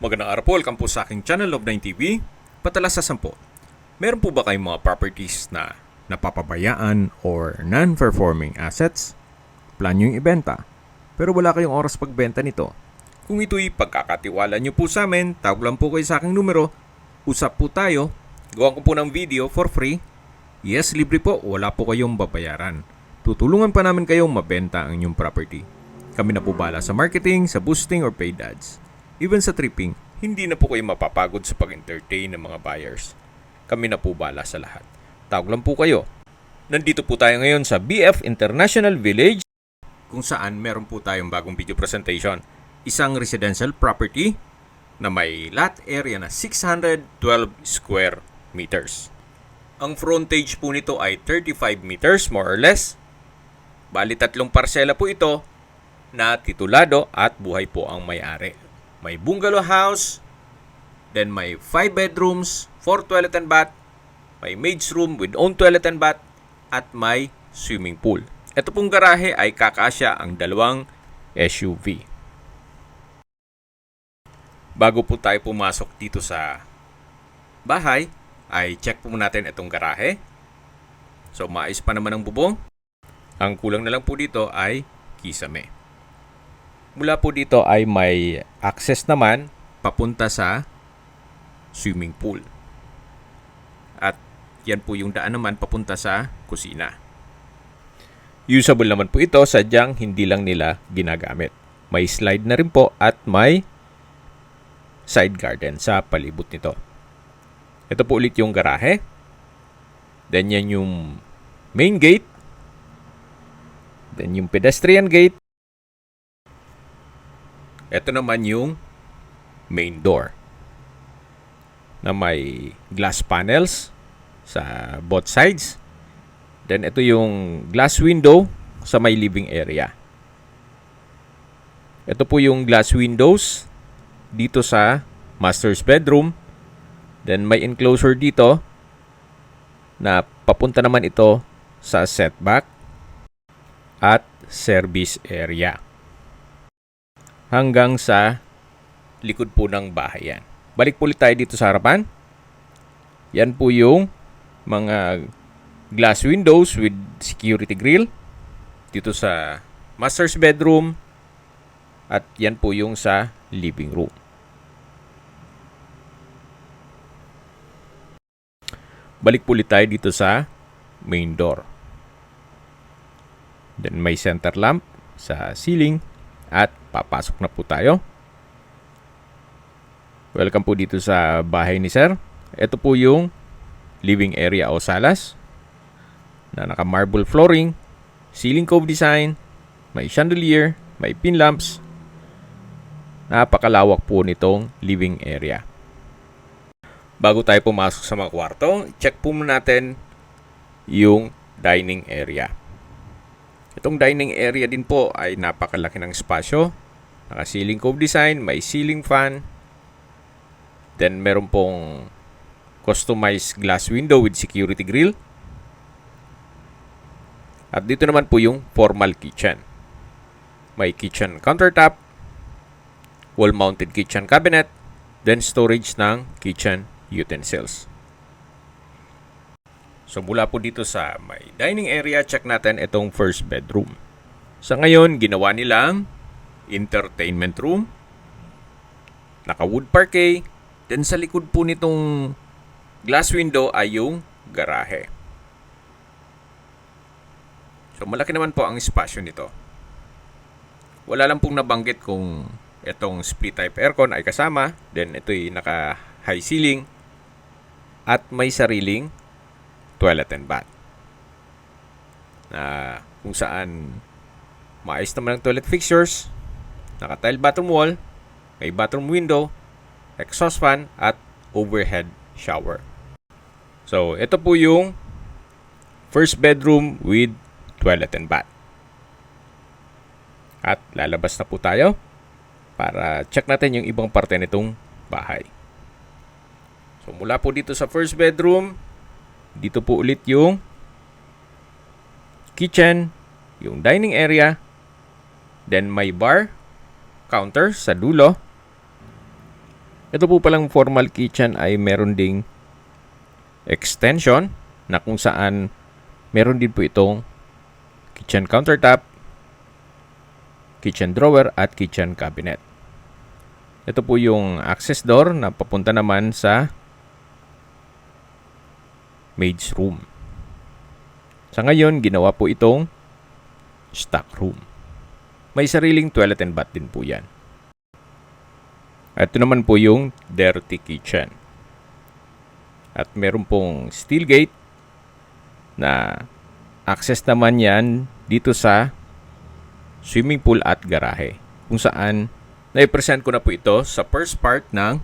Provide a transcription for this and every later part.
Magandang araw po, welcome po sa aking channel of 9TV. Patalas sa 10. Meron po ba kayong mga properties na napapabayaan or non-performing assets? Plan nyo yung ibenta, pero wala kayong oras pagbenta nito. Kung ito'y pagkakatiwala nyo po sa amin, tawag lang po kayo sa aking numero, usap po tayo, gawa ko po ng video for free. Yes, libre po, wala po kayong babayaran. Tutulungan pa namin kayong mabenta ang inyong property. Kami na po bala sa marketing, sa boosting or paid ads. Even sa tripping, hindi na po kayo mapapagod sa pag-entertain ng mga buyers. Kami na po bala sa lahat. Tawag lang po kayo. Nandito po tayo ngayon sa BF International Village, kung saan meron po tayong bagong video presentation. Isang residential property na may lot area na 612 square meters. Ang frontage po nito ay 35 meters more or less. Bali 3 parsela po ito na titulado at buhay po ang may-ari. May bungalow house, then may 5 bedrooms, 4 toilet and bath, may maid's room with own toilet and bath, at may swimming pool. Ito pong garahe ay kakasya ang 2 SUV. Bago po tayo pumasok dito sa bahay, ay check po natin itong garahe. So maayos pa naman ang bubong. Ang kulang na lang po dito ay kisame. Mula po dito ay may access naman papunta sa swimming pool. At yan po yung daan naman papunta sa kusina. Usable naman po ito, sadyang hindi lang nila ginagamit. May slide na rin po at may side garden sa palibot nito. Ito po ulit yung garahe. Then yan yung main gate. Then yung pedestrian gate. Ito naman yung main door na may glass panels sa both sides. Then ito yung glass window sa may living area. Ito po yung glass windows dito sa master's bedroom. Then may enclosure dito na papunta naman ito sa setback at service area. Hanggang sa likod po ng bahay yan. Balik po ulit tayo dito sa harapan. Yan po yung mga glass windows with security grill dito sa master's bedroom. At yan po yung sa living room. Balik po ulit tayo dito sa main door. Then may center lamp sa ceiling. At papasok na po tayo. Welcome po dito sa bahay ni Sir. Ito po yung living area o salas na naka-marble flooring, ceiling cove design, may chandelier, may pin lamps. Napakalawak po nitong living area. Bago tayo pumasok sa mga kwarto, check po muna natin yung dining area. Itong dining area din po ay napakalaki ng espasyo. Naka-ceiling cove design, may ceiling fan. Then meron pong customized glass window with security grill. At dito naman po yung formal kitchen. May kitchen countertop, wall-mounted kitchen cabinet, then storage ng kitchen utensils. So mula po dito sa may dining area, check natin itong first bedroom. Sa ngayon, ginawa nilang entertainment room. Naka-wood parquet. Then sa likod po nitong glass window ay yung garahe. So malaki naman po ang espasyo nito. Wala lang pong nabanggit kung itong split type aircon ay kasama. Then ito'y naka-high ceiling. At may sariling toilet and bath. Kung saan maayos naman ang toilet fixtures, naka-tile bathroom wall, may bathroom window, exhaust fan, at overhead shower. So, ito po yung first bedroom with toilet and bath. At lalabas na po tayo para check natin yung ibang parte nitong bahay. So, mula po dito sa first bedroom, dito po ulit yung kitchen, yung dining area, then may bar, counter sa dulo, Ito po palang formal kitchen ay meron ding extension na kung saan meron din po itong kitchen countertop, kitchen drawer at kitchen cabinet. Ito po yung access door na papunta naman sa maid's room. Sa ngayon, ginawa po itong stock room. May sariling toilet and bath din po yan. Ito naman po yung dirty kitchen. At meron pong steel gate na access naman yan dito sa swimming pool at garahe. Kung saan na-present ko na po ito sa first part ng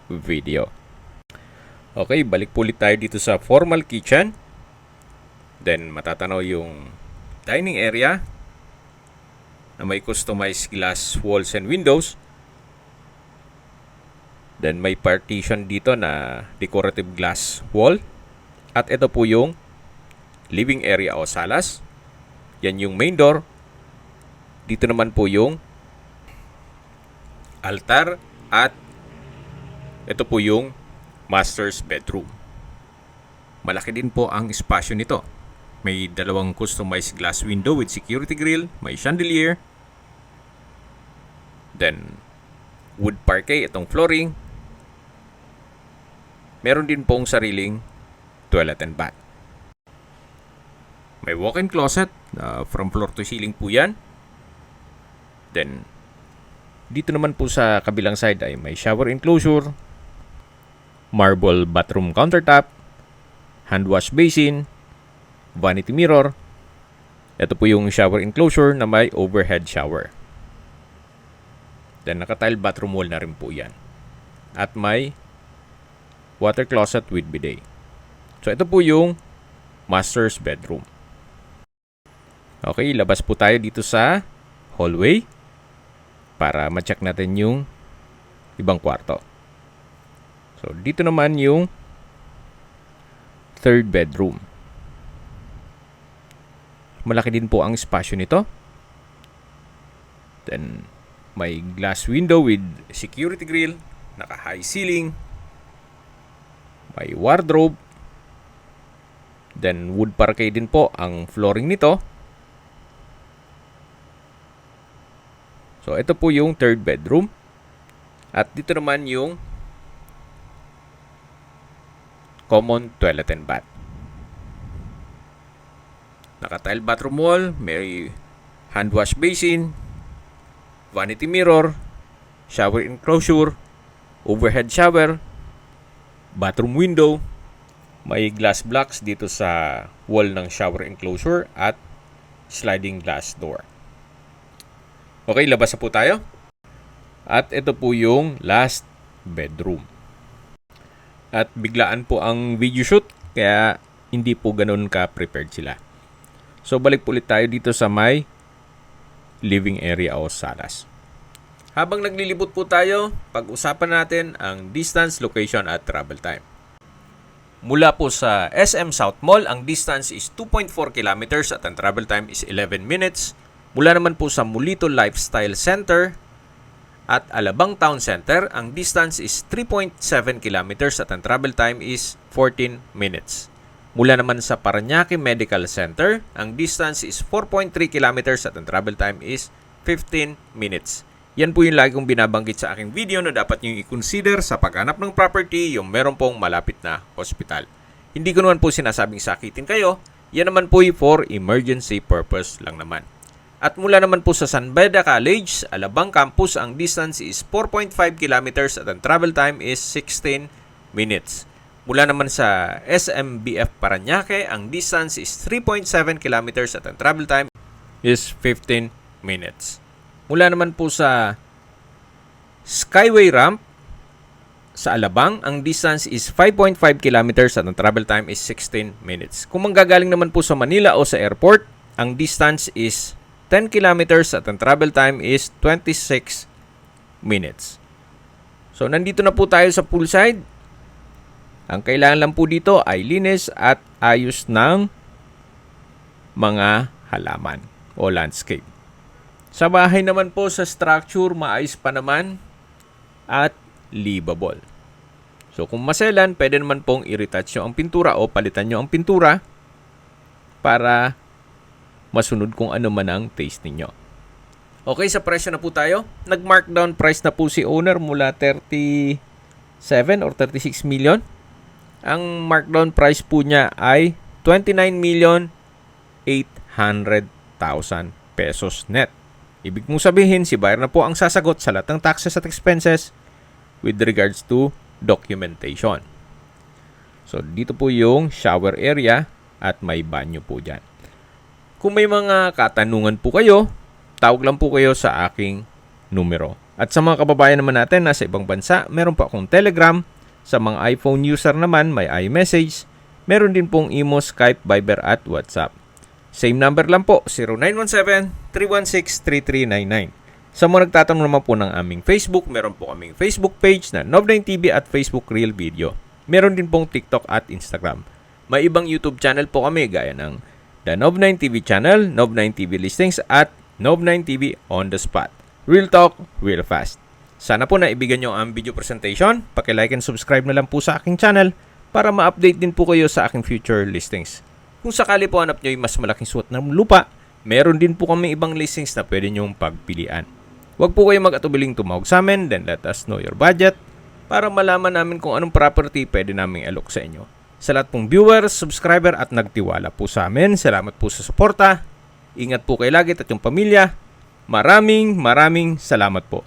video. Okay, balik po ulit tayo dito sa formal kitchen. Then matatanaw yung dining area na may customized glass walls and windows. Then may partition dito na decorative glass wall. At ito po yung living area o salas. Yan yung main door. Dito naman po yung altar. At ito po yung master's bedroom. Malaki din po ang espasyo nito. May dalawang customized glass window with security grill. May chandelier. Then wood parquet itong flooring. Meron din pong sariling toilet and bath. May walk-in closet from floor to ceiling po yan. Then, dito naman po sa kabilang side ay may shower enclosure, marble bathroom countertop, hand wash basin, vanity mirror. Ito po yung shower enclosure na may overhead shower. Then, naka-tile bathroom wall na rin po yan. At may water closet with bidet. So, ito po yung master's bedroom. Okay, labas po tayo dito sa hallway para ma-check natin yung ibang kwarto. So, dito naman yung third bedroom. Malaki din po ang espasyo nito. Then, may glass window with security grill, naka-high ceiling, may wardrobe, then wood parquet din po ang flooring nito. So, ito po yung third bedroom. At dito naman yung common toilet and bath. Naka-tile bathroom wall, may hand wash basin, vanity mirror, shower enclosure, overhead shower, bathroom window, may glass blocks dito sa wall ng shower enclosure at sliding glass door. Okay, labas na po tayo. At ito po yung last bedroom. At biglaan po ang video shoot, kaya hindi po ganun ka-prepared sila. So, balik po ulit tayo dito sa may living area o salas. Habang naglilibot po tayo, pag-usapan natin ang distance, location at travel time. Mula po sa SM South Mall, ang distance is 2.4 kilometers at ang travel time is 11 minutes. Mula naman po sa Mulito Lifestyle Center at Alabang Town Center, ang distance is 3.7 kilometers at ang travel time is 14 minutes. Mula naman sa Parañaque Medical Center, ang distance is 4.3 kilometers at ang travel time is 15 minutes. Yan po yung lagi kong binabanggit sa aking video na dapat nyo i-consider sa paghanap ng property yung meron pong malapit na hospital. Hindi ko naman po sinasabing sakitin kayo, yan naman po for emergency purpose lang naman. At mula naman po sa San Beda College, Alabang Campus, ang distance is 4.5 kilometers at ang travel time is 16 minutes. Mula naman sa SMBF Parañaque, ang distance is 3.7 kilometers at ang travel time is 15 minutes. Mula naman po sa Skyway Ramp sa Alabang, ang distance is 5.5 kilometers at ang travel time is 16 minutes. Kung manggagaling naman po sa Manila o sa airport, ang distance is 10 kilometers at ang travel time is 26 minutes. So, nandito na po tayo sa poolside. Ang kailangan lang po dito ay linis at ayos ng mga halaman o landscape. Sa bahay naman po, sa structure, maayos pa naman. At livable. So kung maselan, pwede naman pong i-retouch nyo ang pintura o palitan nyo ang pintura para masunod kung ano man ang taste ninyo. Okay, sa presyo na po tayo. Nag-markdown price na po si owner mula 37 or 36 million. Ang markdown price po niya ay 29,800,000 pesos net. Ibig mong sabihin, si buyer na po ang sasagot sa lahat ng taxes at expenses with regards to documentation. So, dito po yung shower area at may banyo po dyan. Kung may mga katanungan po kayo, tawag lang po kayo sa aking numero. At sa mga kababayan naman natin na sa ibang bansa, meron po akong Telegram. Sa mga iPhone user naman, may iMessage. Meron din pong Imo, Skype, Viber at WhatsApp. Same number lang po, 0917-316-3399. Sa mga nagtatanong naman po ng aming Facebook, meron po kaming Facebook page na Nov9TV at Facebook Real Video. Meron din pong TikTok at Instagram. May ibang YouTube channel po kami gaya ng The Nov9TV Channel, Nov9TV Listings at Nov9TV On The Spot. Real talk, real fast. Sana po naibigan nyo ang video presentation. Paki-like and subscribe na lang po sa aking channel para ma-update din po kayo sa aking future listings. Kung sakali po hanap nyo yung mas malaking suot ng lupa, meron din po kami ibang listings na pwede nyong pagpilian. Huwag po kayo mag-atubiling tumawag sa amin, then let us know your budget para malaman namin kung anong property pwede naming alok sa inyo. Sa lahat pong viewers, subscriber at nagtiwala po sa amin, salamat po sa suporta. Ingat po kayo lagi at yung pamilya. Maraming salamat po.